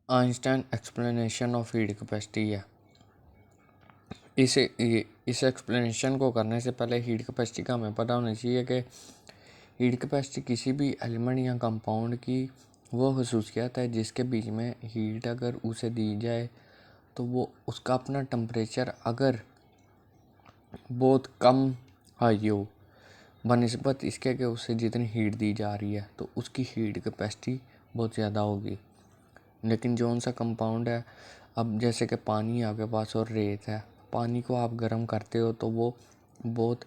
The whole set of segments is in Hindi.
Einstein explanation of heat capacity है। इस एक्सप्लेनेशन को करने से पहले हीट कैपेसिटी का हमें पता होना चाहिए कि हीट कैपेसिटी किसी भी एलिमेंट या कंपाउंड की वो खसूसियत है जिसके बीच में हीट अगर उसे दी जाए तो वो उसका अपना टेम्परेचर अगर बहुत कम हाई हो बनिस्बत इसके कि उससे जितनी हीट दी जा रही है तो उसकी हीट कैपेसिटी बहुत ज़्यादा होगी। लेकिन जौन सा कंपाउंड है, अब जैसे कि पानी आपके पास और रेत है, पानी को आप गर्म करते हो तो वो बहुत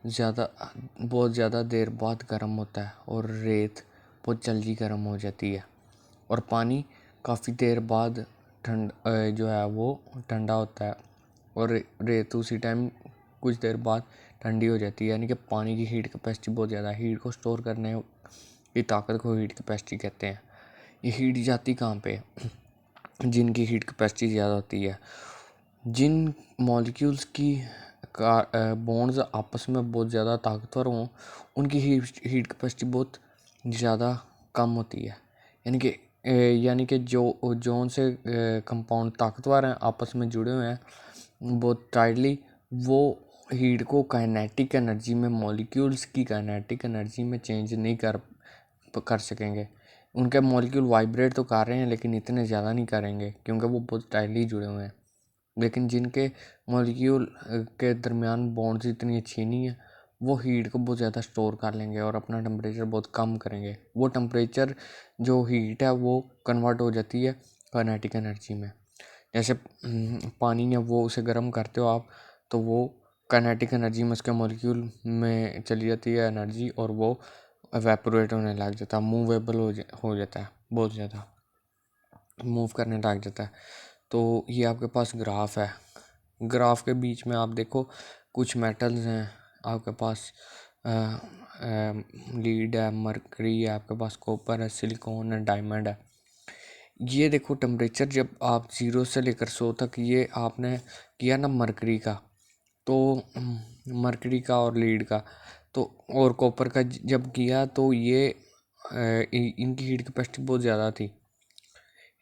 ज़्यादा देर बाद गर्म होता है और रेत बहुत जल्दी गर्म हो जाती है और पानी काफ़ी देर बाद जो है वो ठंडा होता है और रेत उसी टाइम कुछ देर बाद ठंडी हो जाती है। यानी कि पानी की हीट कैपेसिटी बहुत ज़्यादा है। हीट को स्टोर करने की ताकत को हीट कैपेसिटी कहते हैं। ये हीट जाती कहाँ पे? जिनकी हीट कैपेसिटी ज़्यादा होती है, जिन मॉलिक्यूल्स की बॉन्ड्स आपस में बहुत ज़्यादा ताकतवर हों, उनकी हीट कैपेसिटी बहुत ज़्यादा कम होती है। यानी कि जोन से कंपाउंड ताकतवर हैं, आपस में जुड़े हुए हैं बहुत टाइटली, वो हीट को काइनेटिक एनर्जी में, मॉलिक्यूल्स की काइनेटिक एनर्जी में चेंज नहीं कर सकेंगे। उनके मॉलिक्यूल वाइब्रेट तो कर रहे हैं लेकिन इतने ज़्यादा नहीं करेंगे क्योंकि वो बहुत टाइटली जुड़े हुए हैं। लेकिन जिनके मॉलिक्यूल के दरमियान बॉन्ड्स इतनी अच्छी नहीं है, वो हीट को बहुत ज़्यादा स्टोर कर लेंगे और अपना टेम्परेचर बहुत कम करेंगे। वो टेम्परेचर जो हीट है वो कन्वर्ट हो जाती है काइनेटिक एनर्जी में। जैसे पानी है, वो उसे गर्म करते हो आप तो वो काइनेटिक एनर्जी में उसके मॉलिक्यूल में चली जाती है एनर्जी और वो एवेपोरेट होने लग जाता है, मूवेबल हो जाता है, बहुत ज़्यादा मूव करने लग जाता है। तो ये आपके पास ग्राफ है। ग्राफ के बीच में आप देखो कुछ मेटल्स हैं आपके पास, लीड है, मरकरी है, आपके पास कॉपर है, सिलिकॉन है, डायमंड है। ये देखो टेम्परेचर जब आप 0 से लेकर 100 तक ये आपने किया ना मरकरी का, तो मरकरी का और लीड का तो और कॉपर का जब किया तो ये इनकी हीट कैपेसिटी बहुत ज़्यादा थी।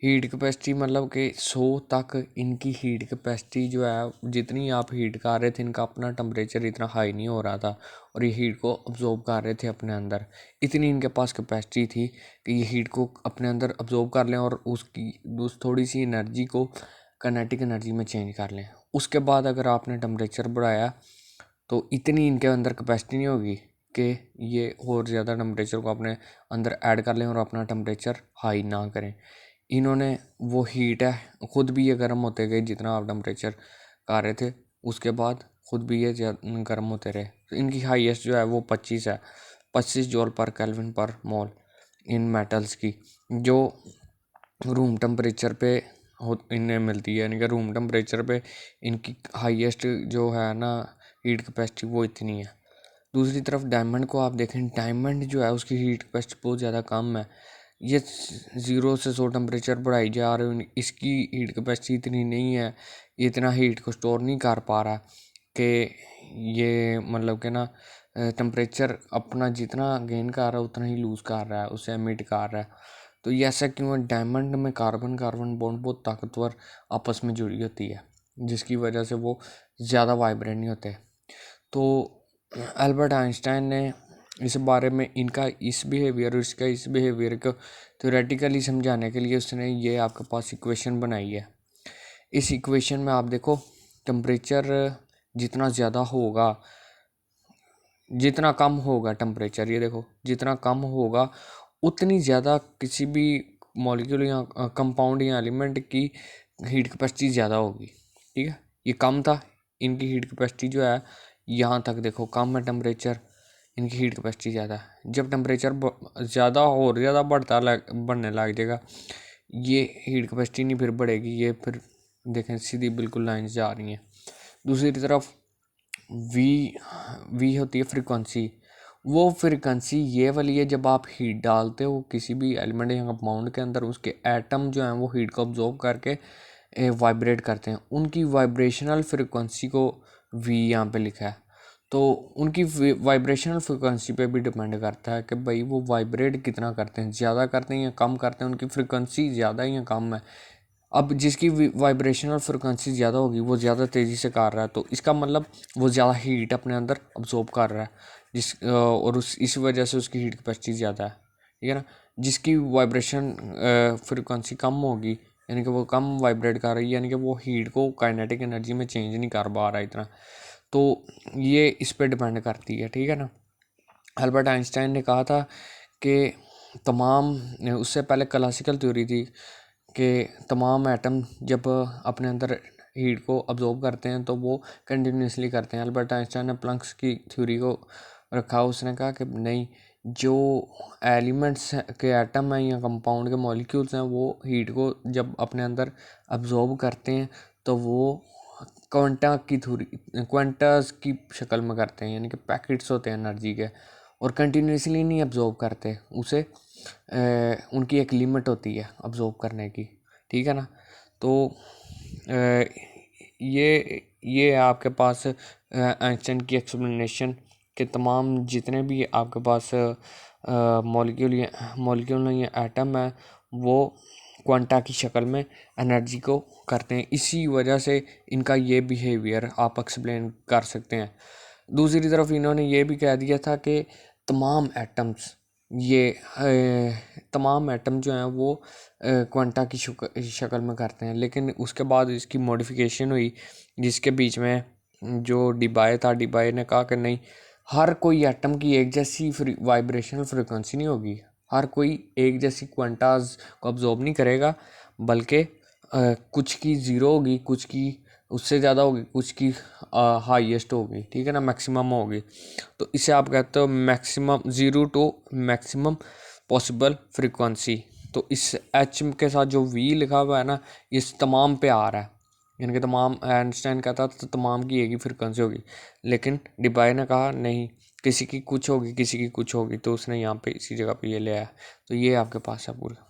हीट कैपेसिटी मतलब कि 100 तक इनकी हीट कैपेसिटी जो है, जितनी आप हीट कर रहे थे, इनका अपना टेम्परेचर इतना हाई नहीं हो रहा था और ये हीट को अब्जॉर्ब कर रहे थे अपने अंदर। इतनी इनके पास कैपेसिटी थी कि ये हीट को अपने अंदर अब्जॉर्ब कर लें और उस थोड़ी सी एनर्जी को काइनेटिक एनर्जी में चेंज कर लें। उसके बाद अगर आपने टेम्परेचर बढ़ाया तो इतनी इनके अंदर कैपेसिटी नहीं होगी कि ये और ज़्यादा टेम्परेचर को अपने अंदर ऐड कर लें और अपना टेम्परेचर हाई ना करें। इन्होंने वो हीट है, ख़ुद भी ये गर्म होते गए जितना आप टेम्परेचर कर रहे थे, उसके बाद ख़ुद भी ये गर्म होते रहे। तो इनकी हाईएस्ट जो है वो 25 है, 25 जूल पर केल्विन पर मोल इन मेटल्स की, जो रूम टेम्परेचर पे इन्हें मिलती है। यानी कि रूम टेम्परेचर पे इनकी हाईएस्ट जो है ना हीट कैपेसिटी वो इतनी है। दूसरी तरफ डायमंड को आप देखें, डायमंड जो है उसकी हीट कैपेसिटी बहुत ज़्यादा कम है। ये 0 से 100 टेम्परेचर बढ़ाई जा रहे हो, इसकी हीट कैपेसिटी इतनी नहीं है, ये इतना हीट को स्टोर नहीं कर पा रहा कि ये मतलब कि ना टेम्परेचर अपना जितना गेन कर रहा है उतना ही लूज़ कर रहा है, उसे एमिट कर रहा है। तो ये ऐसा क्यों है? डायमंड में कार्बन कार्बन बॉन्ड बहुत ताकतवर आपस में जुड़ी होती है जिसकी वजह से वो ज़्यादा वाइब्रेंट नहीं होते। तो एल्बर्ट आइंस्टाइन ने इस बारे में इनका इस बिहेवियर को थ्योरेटिकली समझाने के लिए उसने ये आपके पास इक्वेशन बनाई है। इस इक्वेशन में आप देखो टेम्परेचर जितना ज़्यादा होगा, जितना कम होगा टेम्परेचर, ये देखो जितना कम होगा उतनी ज़्यादा किसी भी मॉलिक्यूल या कंपाउंड या एलिमेंट की हीट कैपेसिटी ज़्यादा होगी। ठीक है, ये कम था, इनकी हीट कैपेसिटी जो है यहाँ तक देखो कम है टेम्परेचर, इनकी हीट कैपेसिटी ज़्यादा है। जब टेम्परेचर ज़्यादा और ज़्यादा बढ़ने लग जाएगा, ये हीट कैपेसिटी नहीं फिर बढ़ेगी, ये फिर देखें सीधी बिल्कुल लाइन जा रही हैं। दूसरी तरफ वी होती है फ्रीक्वेंसी। वो फ्रीक्वेंसी ये वाली है जब आप हीट डालते हो किसी भी एलिमेंट या कंपाउंड के अंदर, उसके एटम जो हैं वो हीट को अब्जॉर्ब करके वाइब्रेट करते हैं, उनकी वाइब्रेशनल फ्रीक्वेंसी को वी यहाँ पे लिखा है। तो उनकी वाइब्रेशनल फ्रिक्वेंसी पे भी डिपेंड करता है कि भाई वो वाइब्रेट कितना करते हैं, ज़्यादा करते हैं या कम करते हैं, उनकी फ्रिक्वेंसी ज़्यादा या कम है। अब जिसकी वाइब्रेशनल फ्रिक्वेंसी ज़्यादा होगी वो ज़्यादा तेज़ी से कर रहा है, तो इसका मतलब वो ज़्यादा हीट अपने अंदर अब्जॉर्ब कर रहा है, और इस वजह से उसकी हीट कैपेसिटी ज़्यादा है, ठीक है ना। जिसकी वाइब्रेशन फ्रिक्वेंसी कम होगी, यानी कि वो कम वाइब्रेट कर रही है, यानी कि वो हीट को काइनेटिक एनर्जी में चेंज नहीं कर पा रहा है इतना, तो ये इस पर डिपेंड करती है, ठीक है ना। अल्बर्ट आइंस्टाइन ने कहा था कि तमाम, उससे पहले क्लासिकल थ्योरी थी कि तमाम एटम जब अपने अंदर हीट को अब्जॉर्ब करते हैं तो वो कंटिन्यूसली करते हैं। अल्बर्ट आइंस्टाइन ने प्लंक्स की थ्योरी को रखा, उसने कहा कि नहीं, जो एलिमेंट्स के एटम हैं या कंपाउंड के मॉलिक्यूल्स हैं वो हीट को जब अपने अंदर अब्जॉर्ब करते हैं तो वो क्वांटास की शक्ल में करते हैं, यानी कि पैकेट्स होते हैं एनर्जी के, और कंटिन्यूसली नहीं अब्जॉर्ब करते उसे। उनकी एक लिमिट होती है अब्जॉर्ब करने की, ठीक है ना। तो ये है आपके पास आइंस्टाइन की एक्सप्लेनेशन के तमाम जितने भी आपके पास मॉलिक्यूल या एटम है वो क्वांटा की शक्ल में एनर्जी को करते हैं। इसी वजह से इनका ये बिहेवियर आप एक्सप्लेन कर सकते हैं। दूसरी तरफ इन्होंने ये भी कह दिया था कि तमाम एटम्स तमाम एटम जो हैं वो क्वांटा की शक्ल में करते हैं, लेकिन उसके बाद इसकी मॉडिफिकेशन हुई, जिसके बीच में जो डिबाय था, डिबाय ने कहा कि नहीं, हर कोई एटम की एक जैसी वाइब्रेशनल फ्रिक्वेंसी नहीं होगी, हर कोई एक जैसी क्वांटाज को अब्जॉर्ब नहीं करेगा, बल्कि कुछ की ज़ीरो होगी, कुछ की उससे ज़्यादा होगी, कुछ की हाईएस्ट होगी, ठीक है ना, मैक्सिमम होगी। तो इसे आप कहते हो maximum, zero to maximum possible frequency. तो इस एच के साथ जो वी लिखा हुआ है ना, इस तमाम पे आ रहा है, यानी कि तमाम, आइंस्टाइन कहता था तो तमाम की एक ही फ्रिक्वेंसी होगी, लेकिन डिबाय ने कहा नहीं, किसी की कुछ होगी, किसी की कुछ होगी, तो उसने यहाँ पे इसी जगह पे ये ले आया। तो ये आपके पास है पूरा।